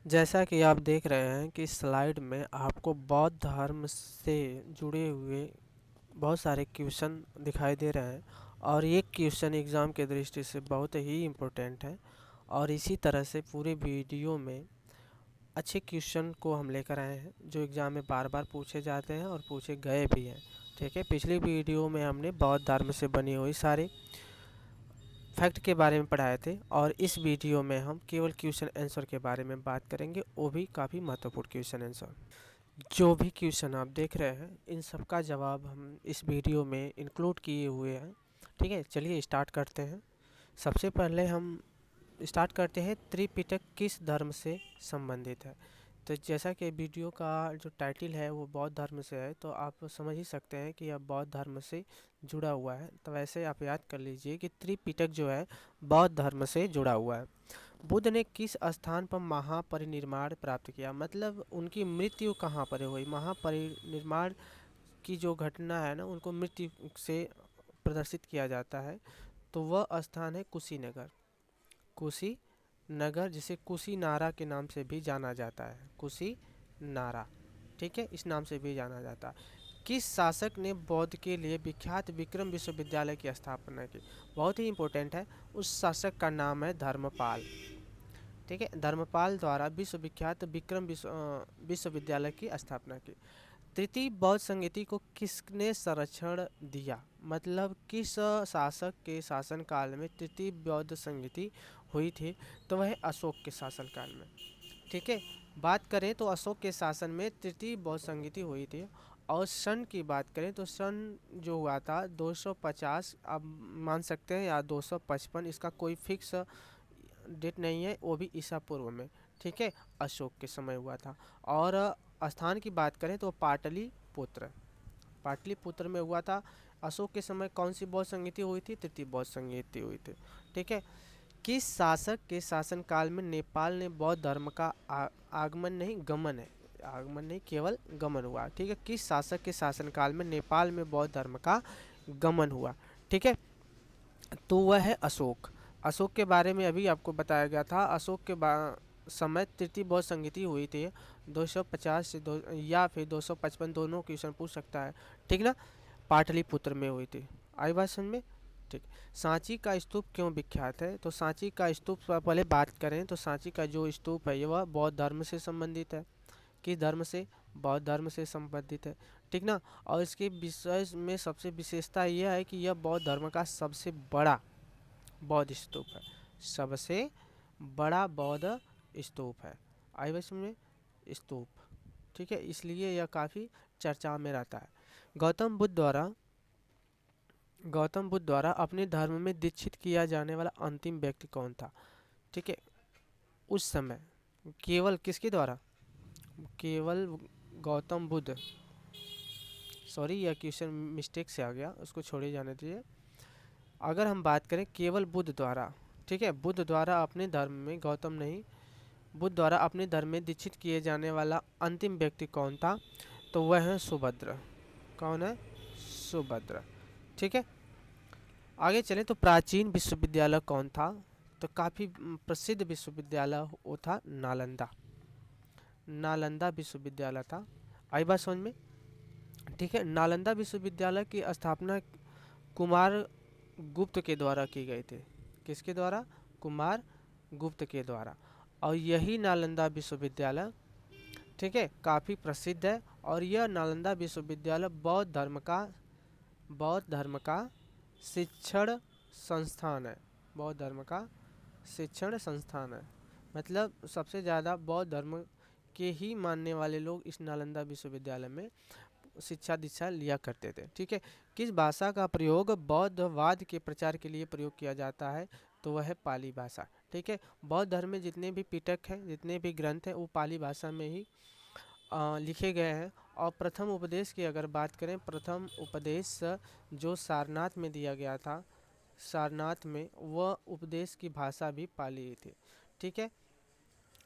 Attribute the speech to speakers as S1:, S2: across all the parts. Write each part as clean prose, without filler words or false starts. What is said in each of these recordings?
S1: जैसा कि आप देख रहे हैं कि स्लाइड में आपको बौद्ध धर्म से जुड़े हुए बहुत सारे क्वेश्चन दिखाई दे रहे हैं और ये क्वेश्चन एग्ज़ाम के दृष्टि से बहुत ही इम्पोर्टेंट है। और इसी तरह से पूरे वीडियो में अच्छे क्वेश्चन को हम लेकर आए हैं जो एग्ज़ाम में बार बार पूछे जाते हैं और पूछे गए भी हैं। ठीक है, पिछली वीडियो में हमने बौद्ध धर्म से बनी हुई सारे फैक्ट के बारे में पढ़ाए थे और इस वीडियो में हम केवल क्वेश्चन आंसर के बारे में बात करेंगे, वो भी काफ़ी महत्वपूर्ण क्वेश्चन आंसर। जो भी क्वेश्चन आप देख रहे हैं इन सब का जवाब हम इस वीडियो में इंक्लूड किए हुए हैं। ठीक है, चलिए स्टार्ट करते हैं। सबसे पहले हम स्टार्ट करते हैं, त्रिपिटक किस धर्म से संबंधित है। तो जैसा कि वीडियो का जो टाइटल है वो बौद्ध धर्म से है, तो आप समझ ही सकते हैं कि यह बौद्ध धर्म से जुड़ा हुआ है। तो वैसे आप याद कर लीजिए कि त्रिपिटक जो है बौद्ध धर्म से जुड़ा हुआ है। बुद्ध ने किस स्थान पर महापरिनिर्वाण प्राप्त किया, मतलब उनकी मृत्यु कहाँ पर हुई। महापरिनिर्वाण की जो घटना है ना, उनको मृत्यु से प्रदर्शित किया जाता है, तो वह स्थान है कुशीनगर। कुशीनगर, जिसे कुशीनारा के नाम से भी जाना जाता है, कुशीनारा। ठीक है, इस नाम से भी जाना जाता है। किस शासक ने बौद्ध के लिए विख्यात विक्रम विश्वविद्यालय की स्थापना की। बहुत ही इंपॉर्टेंट है, उस शासक का नाम है धर्मपाल। ठीक है, धर्मपाल द्वारा विश्वविख्यात विक्रम विश्वविद्यालय की स्थापना की। तृतीय बौद्ध संगीति को किसने संरक्षण दिया, मतलब किस शासक के शासनकाल में तृतीय बौद्ध संगीति हुई थी, तो वह अशोक के शासनकाल में। ठीक है, बात करें तो अशोक के शासन में तृतीय बौद्ध संगीति हुई थी। और सन की बात करें तो सन जो हुआ था 250 आप मान सकते हैं या 255, इसका कोई फिक्स डेट नहीं है, वो भी ईसा पूर्व में। ठीक है, अशोक के समय हुआ था। और स्थान की बात करें तो पाटलिपुत्र, पाटलिपुत्र में हुआ था। अशोक के समय कौन सी बौद्ध संगीति हुई थी, तृतीय बौद्ध संगीति हुई थी। ठीक है, किस शासक के शासनकाल में नेपाल ने बौद्ध धर्म का आगमन नहीं गमन है, आगमन नहीं केवल गमन हुआ। ठीक है, किस शासक के शासनकाल में नेपाल में बौद्ध धर्म का गमन हुआ। ठीक है, तो वह है अशोक। अशोक के बारे में अभी आपको बताया गया था। अशोक के समय तृतीय बौद्ध संगीति हुई थी। 250 से या फिर 255, दोनों क्वेश्चन पूछ सकता है। ठीक ना, पाटलिपुत्र में हुई थी। आई बात समझ में। ठीक, सांची का स्तूप क्यों विख्यात है, तो सांची का स्तूप पहले बात करें तो सांची का जो स्तूप है वह बौद्ध धर्म से संबंधित है। किस धर्म से, बौद्ध धर्म से संबंधित है। ठीक ना, और इसके विषय में सबसे विशेषता यह है कि यह बौद्ध धर्म का सबसे बड़ा बौद्ध स्तूप है, सबसे बड़ा बौद्ध स्तूप है। आई बात समझ में, स्तूप। ठीक है, इसलिए यह काफ़ी चर्चा में रहता है। गौतम बुद्ध द्वारा अपने धर्म में दीक्षित किया जाने वाला अंतिम व्यक्ति कौन था। ठीक है, उस समय केवल किसके द्वारा, केवल गौतम बुद्ध, सॉरी यह क्वेश्चन मिस्टेक से आ गया, उसको छोड़े जाने दीजिए। अगर हम बात करें केवल बुद्ध द्वारा, ठीक है, बुद्ध द्वारा अपने धर्म में, गौतम नहीं, बुद्ध द्वारा अपने धर्म में दीक्षित किए जाने वाला अंतिम व्यक्ति कौन था, तो वह है सुभद्र। कौन है, सुभद्र। ठीक है, आगे चलें तो प्राचीन विश्वविद्यालय कौन था, तो काफ़ी प्रसिद्ध विश्वविद्यालय वो था नालंदा। नालंदा विश्वविद्यालय था। आई बात समझ में। ठीक है, नालंदा विश्वविद्यालय की स्थापना कुमार गुप्त के द्वारा की गई थी। किसके द्वारा, कुमार गुप्त के द्वारा। और यही नालंदा विश्वविद्यालय, ठीक है, काफ़ी प्रसिद्ध है। और यह नालंदा विश्वविद्यालय बौद्ध धर्म का शिक्षण संस्थान है। बौद्ध धर्म का शिक्षण संस्थान है, मतलब सबसे ज़्यादा बौद्ध धर्म के ही मानने वाले लोग इस नालंदा विश्वविद्यालय में शिक्षा दीक्षा लिया करते थे। ठीक है, किस भाषा का प्रयोग बौद्धवाद के प्रचार के लिए प्रयोग किया जाता है, तो वह है पाली भाषा। ठीक है, बौद्ध धर्म में जितने भी पिटक हैं, जितने भी ग्रंथ हैं, वो पाली भाषा में ही लिखे गए हैं। और प्रथम उपदेश की अगर बात करें, प्रथम उपदेश जो सारनाथ में दिया गया था, सारनाथ में, वह उपदेश की भाषा भी पाली थी। ठीक है,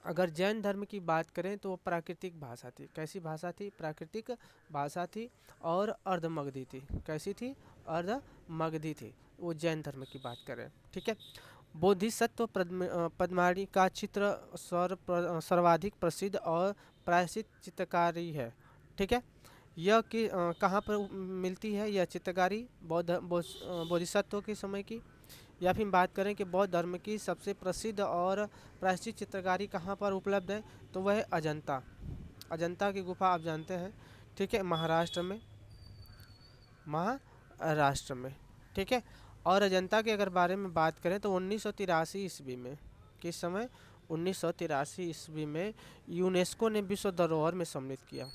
S1: अगर जैन धर्म की बात करें तो वो प्राकृतिक भाषा थी। कैसी भाषा थी, प्राकृतिक भाषा थी और अर्धमगधी थी। कैसी थी, अर्धमगधी थी, वो जैन धर्म की बात करें। ठीक है, बोधिसत्व पद्माणी का चित्र सर्वाधिक प्रसिद्ध और प्रायश्चित चित्रकारी है। ठीक है, यह कि कहाँ पर मिलती है यह चित्रकारी बोधिसत्व के समय की। या फिर बात करें कि बौद्ध धर्म की सबसे प्रसिद्ध और प्रायश्चित चित्रकारी कहाँ पर उपलब्ध है, तो वह है अजंता। अजंता की गुफा आप जानते हैं, ठीक है, महाराष्ट्र में, महाराष्ट्र में। ठीक है, और अजंता के अगर बारे में बात करें तो 1983 ईस्वी में, किस समय, 1983 ईस्वी में यूनेस्को ने विश्व धरोहर में सम्मिलित किया।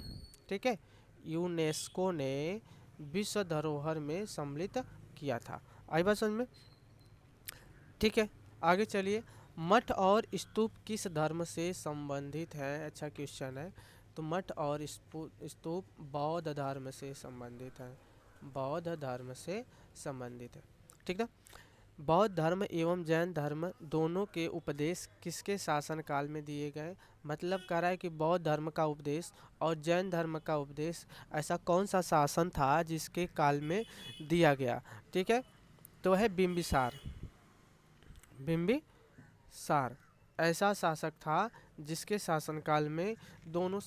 S1: ठीक है, यूनेस्को ने विश्व धरोहर में सम्मिलित किया था। आई बात समझ में? ठीक है, आगे चलिए। मठ और स्तूप किस धर्म से संबंधित है? अच्छा क्वेश्चन है। तो मठ और स्तूप बौद्ध धर्म से संबंधित है, बौद्ध धर्म से संबंधित है। ठीक है, बौद्ध धर्म एवं जैन धर्म दोनों के उपदेश किसके शासन काल में दिए गए? मतलब कह रहा है कि बौद्ध धर्म का उपदेश और जैन धर्म का उपदेश ऐसा कौन सा शासन था जिसके काल में दिया गया? ठीक है, तो है बिंबिसार। बिंबिसार ऐसा शासक था जिसके शासनकाल में दोनों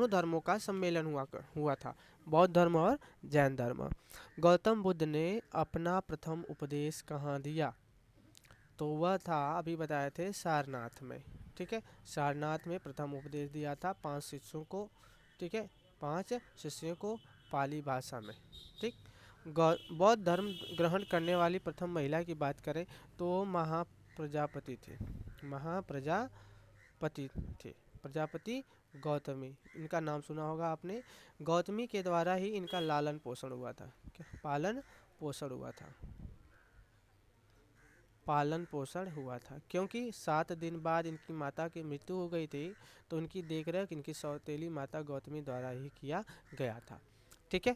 S1: धर्मों का सम्मेलन हुआ था, बौद्ध धर्म और जैन धर्म। गौतम बुद्ध ने अपना प्रथम उपदेश कहाँ दिया? तो वह था, अभी बताए थे, सारनाथ में। ठीक है, सारनाथ में प्रथम उपदेश दिया था 5 शिष्यों को। ठीक है, 5 शिष्यों को पाली भाषा में। ठीक, बौद्ध धर्म ग्रहण करने वाली प्रथम महिला की बात करें तो महाप्रजापति थे, महाप्रजापति थे, प्रजापति गौतमी, इनका नाम सुना होगा आपने। गौतमी के द्वारा ही इनका लालन पोषण हुआ था। क्या पालन पोषण हुआ था? पालन पोषण हुआ था, क्योंकि 7 दिन बाद इनकी माता की मृत्यु हो गई थी, तो उनकी देखरेख इनकी सौतेली माता गौतमी द्वारा ही किया गया था। ठीक है,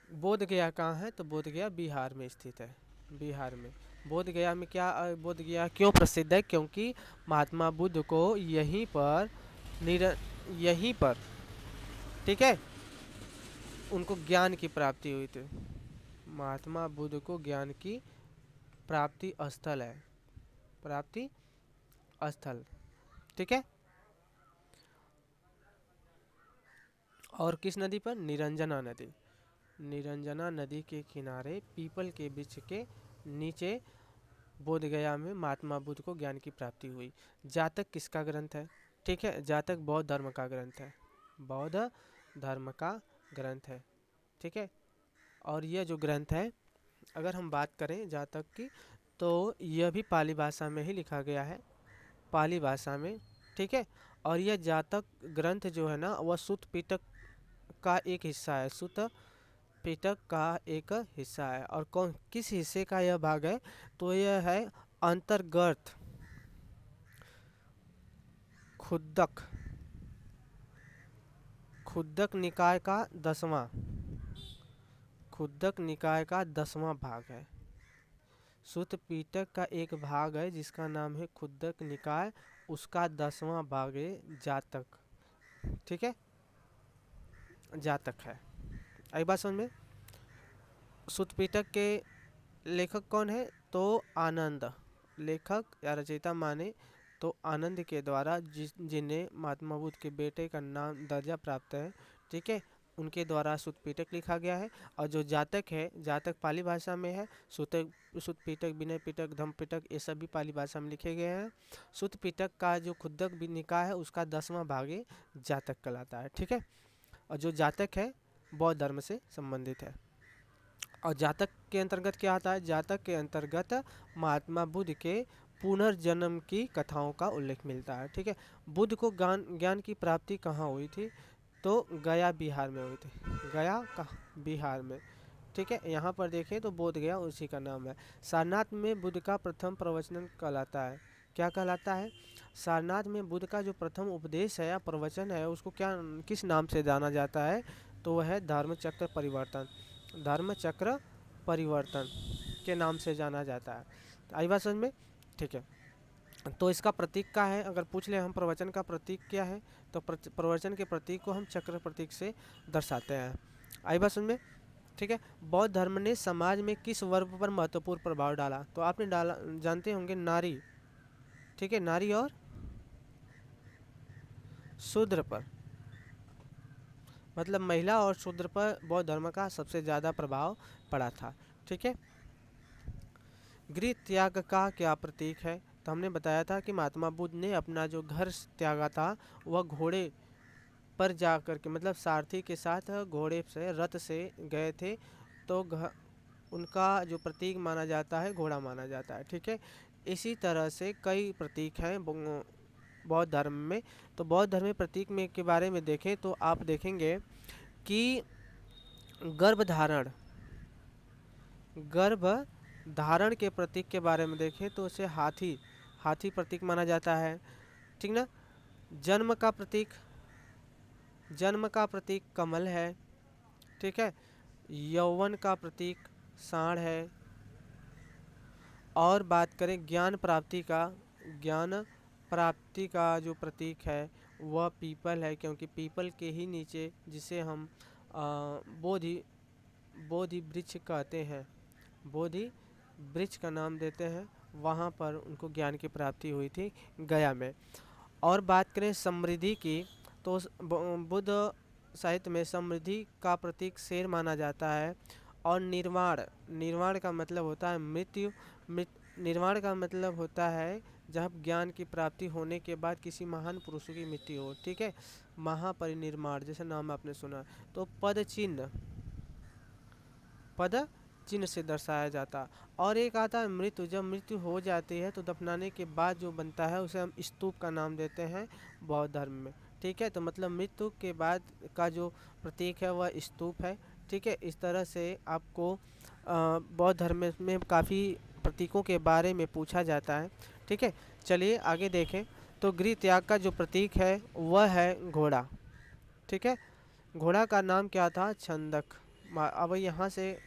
S1: बोध गया कहाँ है? तो बोध गया बिहार में स्थित है, बिहार में। बोध गया में क्या, बोध गया क्यों प्रसिद्ध है? क्योंकि महात्मा बुद्ध को यहीं पर, ठीक है, उनको ज्ञान की प्राप्ति हुई थी। महात्मा बुद्ध को ज्ञान की प्राप्ति स्थल है, प्राप्ति स्थल। ठीक है, और किस नदी पर? निरंजना नदी। निरंजना नदी के किनारे पीपल के वृक्ष के नीचे बोध गया में महात्मा बुद्ध को ज्ञान की प्राप्ति हुई। जातक किसका ग्रंथ है? ठीक है, जातक बौद्ध धर्म का ग्रंथ है, बौद्ध धर्म का ग्रंथ है। ठीक है, और यह जो ग्रंथ है, अगर हम बात करें जातक की, तो यह भी पाली भाषा में ही लिखा गया है, पाली भाषा में। ठीक है, और यह जातक ग्रंथ जो है ना, वह सुत्त पिटक का एक हिस्सा है, सुत्त पिटक का एक हिस्सा है। और किस हिस्से का यह भाग है? तो यह है अंतर्गत खुद्दक निकाय का 10वां, खुद्दक निकाय का 10वां भाग है। सुत्त पिटक का एक भाग है जिसका नाम है खुद्दक निकाय, उसका 10वां भाग है जातक। ठीक है, जातक है। आई बात समझ में? सुत्त पिटक के लेखक कौन है? तो आनंद, लेखक या रचयिता माने तो आनंद के द्वारा जिन्हें महात्मा बुद्ध के बेटे का नाम दर्जा प्राप्त है, ठीक है, उनके द्वारा सुत्त पिटक लिखा गया है। और जो जातक है, जातक पाली भाषा में है। सुत्त पिटक, विनय पिटक, धम्म पिटक, ये सब भी पाली भाषा में लिखे गए हैं। सुत्त पिटक का जो खुद्दक भी निकाय है, उसका 10वां भाग ये जातक कहलाता है। ठीक है, और जो जातक है बौद्ध धर्म से संबंधित है। और जातक के अंतर्गत क्या आता है? जातक के अंतर्गत महात्मा बुद्ध के पुनर्जन्म की कथाओं का उल्लेख मिलता है। ठीक है, बुद्ध को ज्ञान की प्राप्ति कहाँ हुई थी? तो गया बिहार में हुई थी, गया का बिहार में। ठीक है, यहाँ पर देखें तो बोध गया उसी का नाम है। सारनाथ में बुद्ध का प्रथम प्रवचन कहलाता है। क्या कहलाता है? सारनाथ में बुद्ध का जो प्रथम उपदेश है या प्रवचन है, उसको किस नाम से जाना जाता है? तो वह है धर्मचक्र परिवर्तन, धर्मचक्र परिवर्तन के नाम से जाना जाता है। आई बात समझ में? ठीक है, तो इसका प्रतीक क्या है? अगर पूछ ले हम प्रवचन का प्रतीक क्या है, तो प्रवचन के प्रतीक को हम चक्र प्रतीक से दर्शाते हैं। आई बात समझ में? ठीक है। बौद्ध धर्म ने समाज में किस वर्ग पर महत्वपूर्ण प्रभाव डाला? तो आपने डाला, जानते होंगे, नारी। ठीक है, नारी और शूद्र पर, मतलब महिला और शूद्र पर बौद्ध धर्म का सबसे ज़्यादा प्रभाव पड़ा था। ठीक है। गृह त्याग का क्या प्रतीक है? तो हमने बताया था कि महात्मा बुद्ध ने अपना जो घर त्यागा था वह घोड़े पर जा कर के, मतलब सारथी के साथ घोड़े से, रथ से गए थे। तो उनका जो प्रतीक माना जाता है घोड़ा माना जाता है। ठीक है। इसी तरह से कई प्रतीक हैं बौद्ध धर्म में। तो बौद्ध धर्म में प्रतीक में के बारे में देखें तो आप देखेंगे कि गर्भधारण, गर्भ धारण के प्रतीक के बारे में देखें तो उसे हाथी, हाथी प्रतीक माना जाता है। ठीक ना। जन्म का प्रतीक, जन्म का प्रतीक कमल है। ठीक है। यौवन का प्रतीक सांड है। और बात करें ज्ञान प्राप्ति का, ज्ञान प्राप्ति का जो प्रतीक है वह पीपल है, क्योंकि पीपल के ही नीचे, जिसे हम बोधि बोधि वृक्ष कहते हैं, बोधि वृक्ष का नाम देते हैं, वहाँ पर उनको ज्ञान की प्राप्ति हुई थी, गया में। और बात करें समृद्धि की, तो बुद्ध साहित्य में समृद्धि का प्रतीक शेर माना जाता है। और निर्वाण, निर्वाण का मतलब होता है मृत्यु, निर्वाण का मतलब होता है जब ज्ञान की प्राप्ति होने के बाद किसी महान पुरुष की मृत्यु हो। ठीक है। महापरिनिर्वाण जैसे नाम आपने सुना। तो पद चिन्ह, पद चिन्ह से दर्शाया जाता। और एक आता है मृत्यु, जब मृत्यु हो जाती है तो दफनाने के बाद जो बनता है उसे हम स्तूप का नाम देते हैं बौद्ध धर्म में। ठीक है। तो मतलब मृत्यु के बाद का जो प्रतीक है वह स्तूप है। ठीक है। इस तरह से आपको बौद्ध धर्म में काफ़ी प्रतीकों के बारे में पूछा जाता है। ठीक है। चलिए आगे देखें। तो गृह त्याग का जो प्रतीक है वह है घोड़ा। ठीक है। घोड़ा का नाम क्या था? छंदक। अब यहाँ से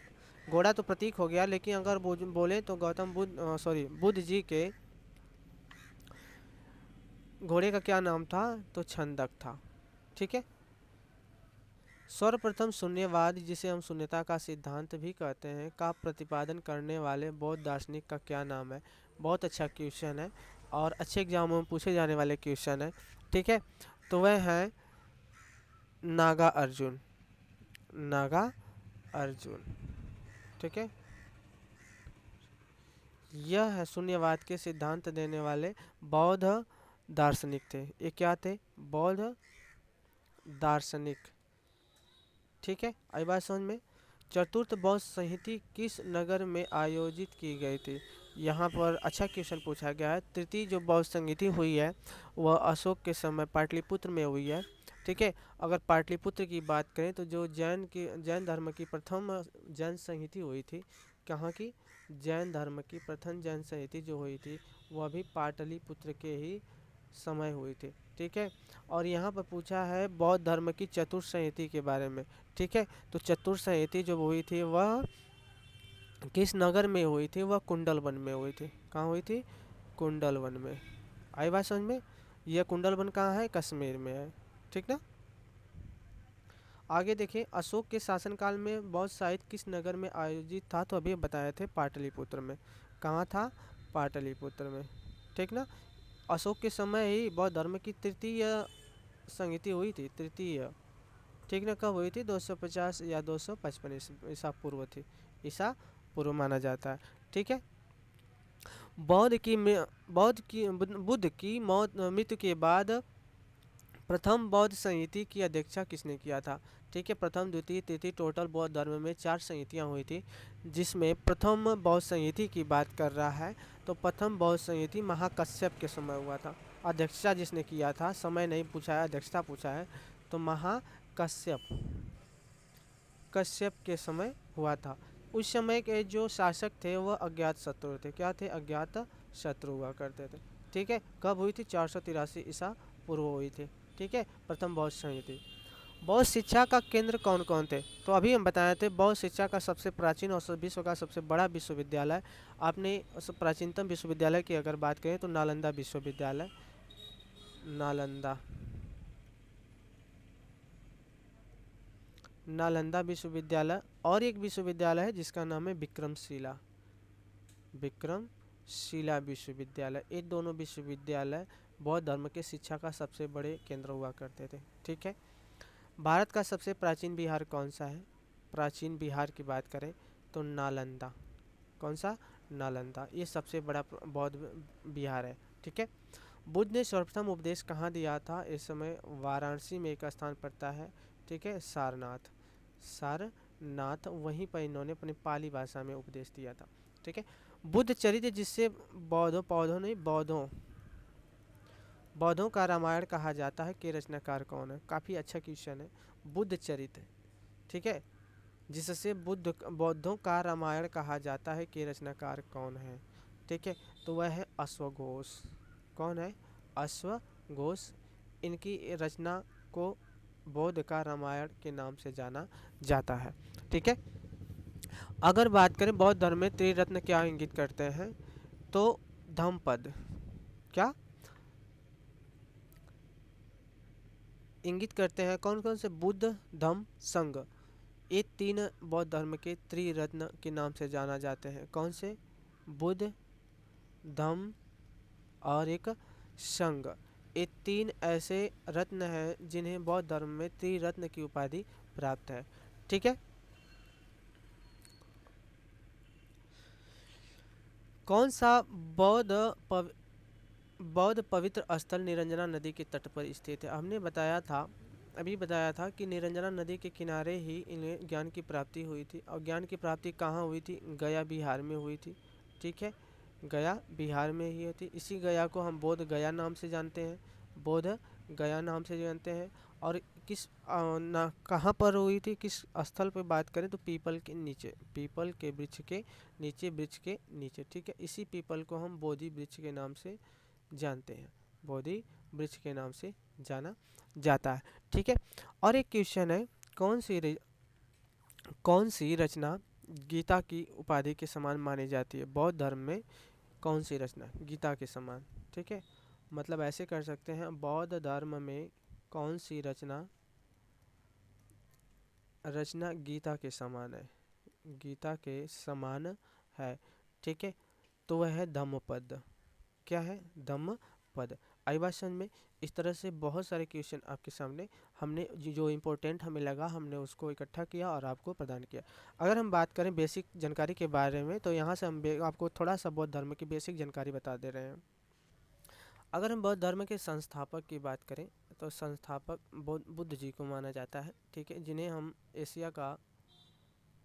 S1: घोड़ा तो प्रतीक हो गया, लेकिन अगर बोले तो गौतम बुद्ध, सॉरी, बुद्ध जी के घोड़े का क्या नाम था? तो छंदक था। ठीक है। सर्वप्रथम शून्यवाद, जिसे हम शून्यता का सिद्धांत भी कहते हैं, का प्रतिपादन करने वाले बौद्ध दार्शनिक का क्या नाम है? बहुत अच्छा क्वेश्चन है और अच्छे एग्जामों में पूछे जाने वाले क्वेश्चन है। ठीक है। तो वह है नागा अर्जुन, नागा अर्जुन। ठीक है। यह है शून्यवाद के सिद्धांत देने वाले बौद्ध दार्शनिक थे। ये क्या थे? बौद्ध दार्शनिक। ठीक है। आई बात समझ में। चतुर्थ बौद्ध संहिता किस नगर में आयोजित की गई थी? यहाँ पर अच्छा क्वेश्चन पूछा गया है। तृतीय जो बौद्ध संहिता हुई है वह अशोक के समय पाटलिपुत्र में हुई है। ठीक है। अगर पाटलिपुत्र की बात करें तो जो जैन धर्म की प्रथम जैन संहिता हुई थी, कहाँ की? जैन धर्म की प्रथम जैन संहिता जो हुई थी वह भी पाटलिपुत्र के ही समय हुई थी। ठीक है। और यहाँ पर पूछा है बौद्ध धर्म की चतुर्थ संहिता के बारे में। ठीक है। तो चतुर्थ संहिता जो हुई थी वह किस नगर में हुई थी? वह कुंडलवन में हुई थी। कहाँ हुई थी? कुंडलवन में। आई बात समझ में। यह कुंडलवन कहाँ है? कश्मीर में है। ठीक ना। आगे देखें, अशोक के शासनकाल में बौद्ध साहित्य किस नगर में आयोजित था? तो अभी बताए थे पाटलिपुत्र में। कहाँ था? पाटलिपुत्र में। ठीक ना। अशोक के समय ही बौद्ध धर्म की तृतीय संहिता हुई थी, तृतीय। ठीक ना। कब हुई थी? 250 या 255 ईसा पूर्व थी, ईसा पूर्व माना जाता है। ठीक है। बुद्ध की मृत्यु के बाद प्रथम बौद्ध संहिता की अध्यक्षता किसने किया था? ठीक है। प्रथम, द्वितीय, तृतीय, टोटल बौद्ध धर्म में 4 संहिताएं हुई थी, जिसमें प्रथम बौद्ध संहिता की बात कर रहा है तो प्रथम बौद्ध संहिता महाकश्यप के समय हुआ था। अध्यक्षता जिसने किया था, समय नहीं पूछा है, अध्यक्षता पूछा है, तो महाकश्यप, कश्यप के समय हुआ था। उस समय के जो शासक थे वह अज्ञात शत्रु थे। क्या थे? अज्ञात शत्रु हुआ करते थे। ठीक है। कब हुई थी? 483 ईसा पूर्व हुई थी। ठीक है। प्रथम बौद्ध संहिता। बौद्ध शिक्षा का केंद्र कौन कौन थे? तो अभी हम बताए थे बौद्ध शिक्षा का सबसे प्राचीन और विश्व का सबसे बड़ा विश्वविद्यालय, आपने प्राचीनतम विश्वविद्यालय की अगर बात करें तो नालंदा विश्वविद्यालय, नालंदा नालंदा विश्वविद्यालय, और एक विश्वविद्यालय है जिसका नाम है विक्रमशिला, विक्रमशिला विश्वविद्यालय। ये दोनों विश्वविद्यालय बौद्ध धर्म के शिक्षा का सबसे बड़े केंद्र हुआ करते थे। ठीक है। भारत का सबसे प्राचीन बिहार कौन सा है? प्राचीन बिहार की बात करें तो नालंदा। कौन सा? नालंदा। ये सबसे बड़ा बौद्ध बिहार है। ठीक है। बुद्ध ने सर्वप्रथम उपदेश कहाँ दिया था? इस समय वाराणसी में एक स्थान पड़ता है। ठीक है, सारनाथ। सारनाथ, वहीं पर इन्होंने अपनी पाली भाषा में उपदेश दिया था। ठीक है। बुद्ध चरित्र, जिससे बौद्धों का रामायण कहा जाता है, के रचनाकार कौन है? काफ़ी अच्छा क्वेश्चन है। बुद्ध चरित्र, ठीक है, जिससे बौद्धों का रामायण कहा जाता है, के रचनाकार कौन है? ठीक है, तो वह है अश्वघोष। कौन है? अश्वघोष। इनकी रचना को बौद्ध का रामायण के नाम से जाना जाता है। ठीक है। अगर बात करें बौद्ध धर्म में त्रिरत्न क्या इंगित करते हैं, तो धम्मपद क्या इंगित करते हैं? कौन कौन से? बुद्ध, धम्म, संघ। ये तीन बौद्ध धर्म के त्रिरत्न के नाम से जाना जाते हैं। कौन से? बुद्ध, धम्म और एक संघ। ये तीन ऐसे रत्न हैं जिन्हें बौद्ध धर्म में त्रिरत्न की उपाधि प्राप्त है। ठीक है। कौन सा बौद्ध पवित्र स्थल निरंजना नदी के तट पर स्थित है? हमने अभी बताया था कि निरंजना नदी के किनारे ही इन्हें ज्ञान की प्राप्ति हुई थी। और ज्ञान की प्राप्ति कहाँ हुई थी? गया बिहार में हुई थी। ठीक है, गया बिहार में ही थी। इसी गया को हम बोध गया नाम से जानते हैं, बोध गया नाम से जानते हैं। और कहाँ पर हुई थी, किस स्थल पर बात करें तो पीपल के नीचे, पीपल के वृक्ष के नीचे, वृक्ष के नीचे। ठीक है, इसी पीपल को हम बोधि वृक्ष के नाम से जानते हैं, बोधि वृक्ष के नाम से जाना जाता है। ठीक है। और एक क्वेश्चन है, कौन सी रचना गीता की उपाधि के समान मानी जाती है? बौद्ध धर्म में कौन सी रचना गीता के समान? ठीक है, मतलब ऐसे कर सकते हैं, बौद्ध धर्म में कौन सी रचना गीता के समान है, गीता के समान है? ठीक है, तो वह है धम्मपद। क्या है? धम्मपद। आई बात समझ में? इस तरह से बहुत सारे क्वेश्चन आपके सामने हमने जो इम्पोर्टेंट हमें लगा, हमने उसको इकट्ठा किया और आपको प्रदान किया। अगर हम बात करें बेसिक जानकारी के बारे में, तो यहाँ से हम आपको थोड़ा सा बौद्ध धर्म की बेसिक जानकारी बता दे रहे हैं। अगर हम बौद्ध धर्म के संस्थापक की बात करें, तो संस्थापक बुद्ध जी को माना जाता है। ठीक है, जिन्हें हम एशिया का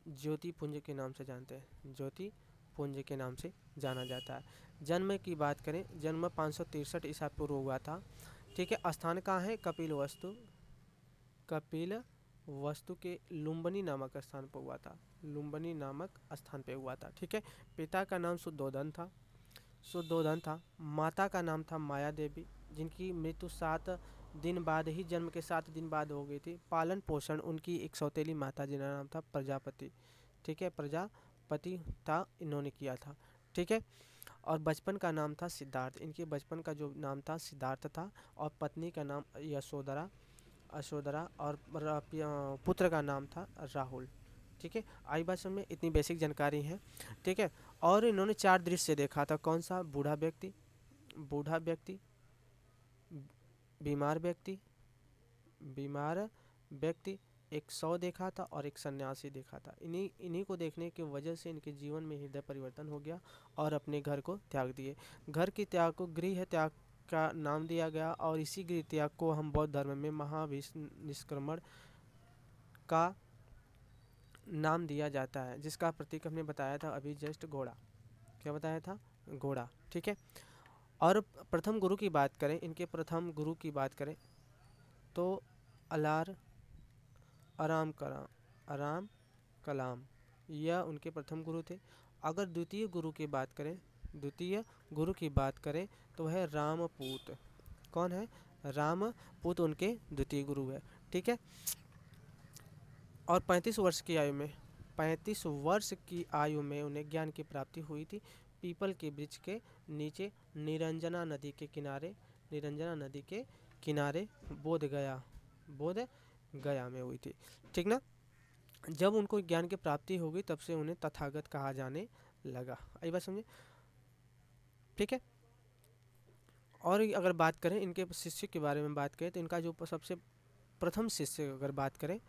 S1: ज्योति पुंज के नाम से जानते हैं, ज्योति पुंज के नाम से जाना जाता है। जन्म की बात करें, जन्म 563 ईसा पूर्व हुआ था। ठीक है, स्थान कहाँ है? कपिल वस्तु के लुम्बिनी नामक स्थान पर हुआ था, लुम्बिनी नामक स्थान पे हुआ था। ठीक है, पिता का नाम शुद्धोधन था। माता का नाम था माया देवी, जिनकी मृत्यु 7 दिन बाद ही, जन्म के 7 दिन बाद हो गई थी। पालन पोषण उनकी एक सौतेली माता, जिनका नाम था प्रजापति। ठीक है, प्रजापति था, इन्होंने किया था। ठीक है, और बचपन का नाम था सिद्धार्थ। इनके बचपन का जो नाम था सिद्धार्थ था। और पत्नी का नाम यशोधरा और पुत्र का नाम था राहुल। ठीक है, आई बात समझ में? इतनी बेसिक जानकारी है। ठीक है, और इन्होंने 4 दृश्य देखा था। कौन सा? बूढ़ा व्यक्ति, बीमार व्यक्ति, एक 100 देखा था और एक सन्यासी देखा था। इन्हीं को देखने की वजह से इनके जीवन में हृदय परिवर्तन हो गया और अपने घर को त्याग दिए। घर के त्याग को गृह त्याग का नाम दिया गया, और इसी गृह त्याग को हम बौद्ध धर्म में महानिष्क्रमण का नाम दिया जाता है, जिसका प्रतीक हमने बताया था अभी जस्ट, घोड़ा। क्या बताया था? घोड़ा। ठीक है, और प्रथम गुरु की बात करें, इनके प्रथम गुरु की बात करें तो आराम कलाम, यह उनके प्रथम गुरु थे। अगर द्वितीय गुरु की बात करें तो वह रामपूत। कौन है? रामपूत उनके द्वितीय गुरु है। ठीक है, और 35 वर्ष की आयु में उन्हें ज्ञान की प्राप्ति हुई थी। पीपल के वृक्ष के नीचे, निरंजना नदी के किनारे बोध गया में हुई थी। ठीक ना? जब उनको ज्ञान की प्राप्ति होगी तब से उन्हें तथागत कहा जाने लगा। आई बात समझे? ठीक है। और अगर बात करें इनके शिष्य के बारे में बात करें तो इनका जो सबसे प्रथम शिष्य अगर बात करें,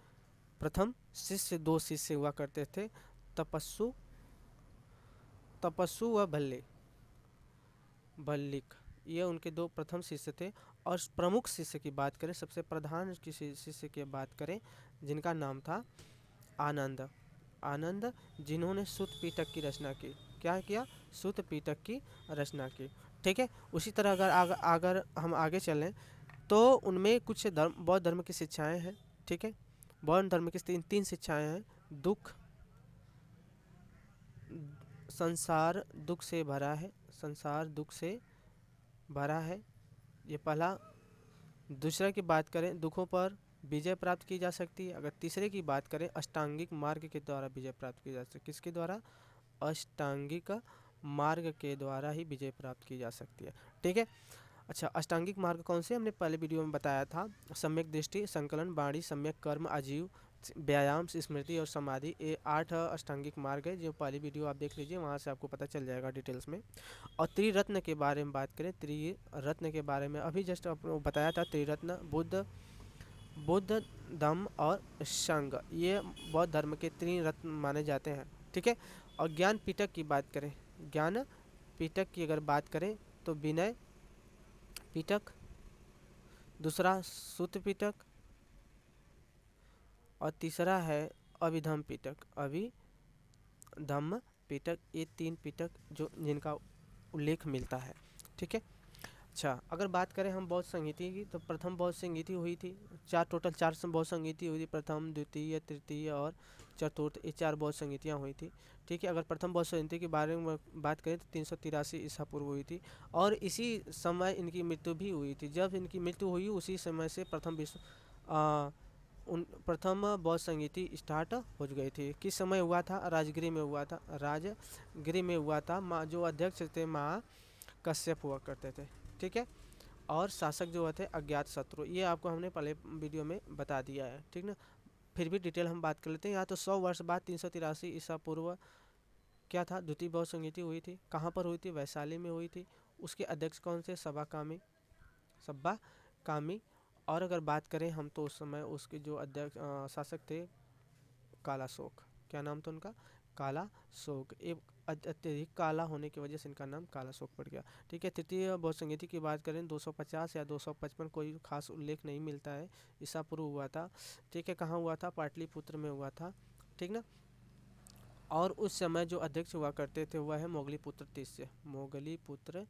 S1: प्रथम शिष्य 2 शिष्य हुआ करते थे, तपस्सु तपस्सु व भल्लिक, ये उनके 2 प्रथम शिष्य थे। और प्रमुख शिष्य की बात करें, सबसे प्रधान शिष्य की बात करें, जिनका नाम था आनंद। आनंद, जिन्होंने सूत पिटक की रचना की। क्या किया? सूत पिटक की रचना की। ठीक है। उसी तरह अगर हम आगे चलें तो उनमें कुछ बौद्ध धर्म की शिक्षाएं हैं। ठीक है। बौद्ध धर्म की तीन शिक्षाएं हैं। दुख, संसार दुख से भरा है, संसार दुख से भरा है, ये पहला। दूसरा की बात करें, दुखों पर विजय प्राप्त की जा सकती है। अगर तीसरे की बात करें, अष्टांगिक मार्ग के द्वारा विजय प्राप्त की जा सकती है। किसके द्वारा? अष्टांगिक मार्ग के द्वारा ही विजय प्राप्त की जा सकती है। ठीक है। अच्छा, अष्टांगिक मार्ग कौन से? हमने पहले वीडियो में बताया था। सम्यक दृष्टि, संकलन, वाणी, सम्यक कर्म, आजीव, व्यायाम, स्मृति और समाधि, ये 8 अष्टांगिक मार्ग है। जो पहली वीडियो आप देख लीजिए, वहाँ से आपको पता चल जाएगा डिटेल्स में। और त्रिरत्न के बारे में बात करें, त्रिरत्न के बारे में अभी जस्ट आपको बताया था। त्रिरत्न बुद्ध धम्म और संघ, ये बौद्ध धर्म के 3 रत्न माने जाते हैं। ठीक है। और ज्ञान पीठक की बात करें, ज्ञान पीठक की अगर बात करें तो विनय पीठक, दूसरा सूत पीठक, और तीसरा है अभिधम्म पीठक। अभिधम्म पीठक, ये 3 पीठक जो जिनका उल्लेख मिलता है। ठीक है। अच्छा, अगर बात करें हम बौद्ध संगीति की, तो प्रथम बौद्ध संगीति हुई थी। टोटल 4 बौद्ध संगीति हुई थी। प्रथम, द्वितीय, तृतीय और चतुर्थ, ये 4 बौद्ध संगीतियाँ हुई थी। ठीक है। अगर प्रथम बौद्ध संगीति के बारे में बात करें तो 383 ईसा पूर्व हुई थी, और इसी समय इनकी मृत्यु भी हुई थी। जब इनकी मृत्यु हुई उसी समय से प्रथम बौद्ध संगीति स्टार्ट हो गई थी। किस समय हुआ था? राजगिरी में हुआ था। राजगिरी में हुआ था। जो अध्यक्ष थे माँ कश्यप हुआ करते थे। ठीक है। और शासक जो थे अज्ञात शत्रु, ये आपको हमने पहले वीडियो में बता दिया है। ठीक ना। फिर भी डिटेल हम बात कर लेते हैं। यहाँ तो 100 वर्ष बाद 383 ईसा पूर्व क्या था? द्वितीय बौद्ध संगीति हुई थी। कहाँ पर हुई थी? वैशाली में हुई थी। उसके अध्यक्ष कौन से? सब्बा कामी। और अगर बात करें हम तो उस समय उसके जो अध्यक्ष शासक थे कालाशोक। क्या नाम था उनका? कालाशोक। एक अत्यधिक काला होने की वजह से इनका नाम कालाशोक पड़ गया। ठीक है। तृतीय बौद्ध संगीति की बात करें 250 या 255, कोई खास उल्लेख नहीं मिलता है, ईसा पूर्व हुआ था। ठीक है। कहाँ हुआ था? पाटलिपुत्र में हुआ था। ठीक ना। और उस समय जो अध्यक्ष हुआ करते थे वह है मोगलीपुत्र तिस्य। मोगलीपुत्र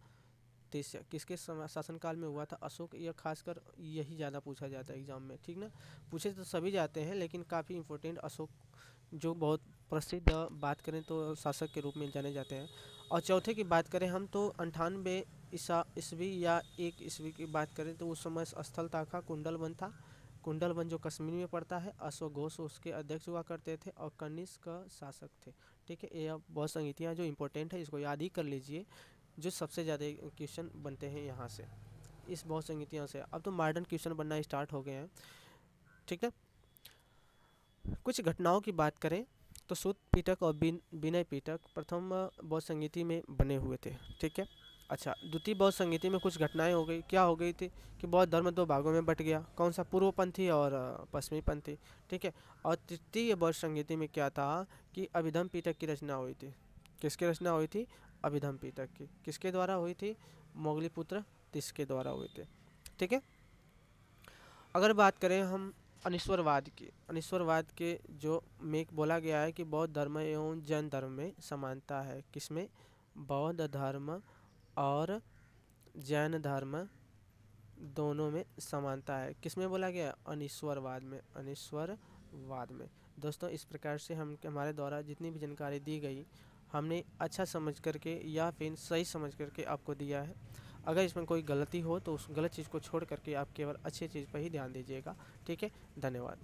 S1: तिस्य किसके समय शासनकाल में हुआ था? अशोक। यह खासकर यही ज़्यादा पूछा जाता है एग्जाम में। ठीक ना। पूछे तो सभी जाते हैं, लेकिन काफ़ी इंपॉर्टेंट अशोक जो बहुत प्रसिद्ध बात करें तो शासक के रूप में जाने जाते हैं। और चौथे की बात करें हम तो 98 ईस्वी या 1 ईस्वी की बात करें तो उस समय स्थल था कुंडलवन था। कुंडलवन जो कश्मीर में पड़ता है। अशोक घोष उसके अध्यक्ष हुआ करते थे और कनिष्क शासक थे। ठीक है। ये बहुत संगीतियाँ जो इंपॉर्टेंट है, इसको याद ही कर लीजिए, जो सबसे ज़्यादा क्वेश्चन बनते हैं यहाँ से, इस बहुत संगीतियों से। अब तो मॉडर्न क्वेश्चन बनना स्टार्ट हो गए हैं। ठीक है। कुछ घटनाओं की बात करें तो सूत पीठक और विनय पीठक प्रथम बौद्ध संगीति में बने हुए थे। ठीक है। अच्छा, द्वितीय बौद्ध संगीति में कुछ घटनाएं हो गई। क्या हो गई थी कि बौद्ध धर्म 2 भागों में बट गया। कौन सा? पूर्वपंथी और पश्चिमी पंथी। ठीक है। और तृतीय बौद्ध संगीति में क्या था कि अभिधम्म पीठक की रचना हुई थी। किसकी रचना हुई थी? अभिधम्म पीठक की। किसके द्वारा हुई थी? मोगलीपुत्र तिस्य के द्वारा हुई थी। ठीक है। अगर बात करें हम अनिश्वरवाद के जो में बोला गया है कि बौद्ध धर्म एवं जैन धर्म में समानता है। किसमें? बौद्ध धर्म और जैन धर्म दोनों में समानता है। किसमें बोला गया? अनिश्वरवाद में। अनिश्वरवाद में। दोस्तों, इस प्रकार से हमारे द्वारा जितनी भी जानकारी दी गई हमने अच्छा समझ करके या फिर सही समझ करके आपको दिया है। अगर इसमें कोई गलती हो तो उस गलत चीज़ को छोड़ करके आप केवल अच्छी चीज़ पर ही ध्यान दीजिएगा। ठीक है। धन्यवाद।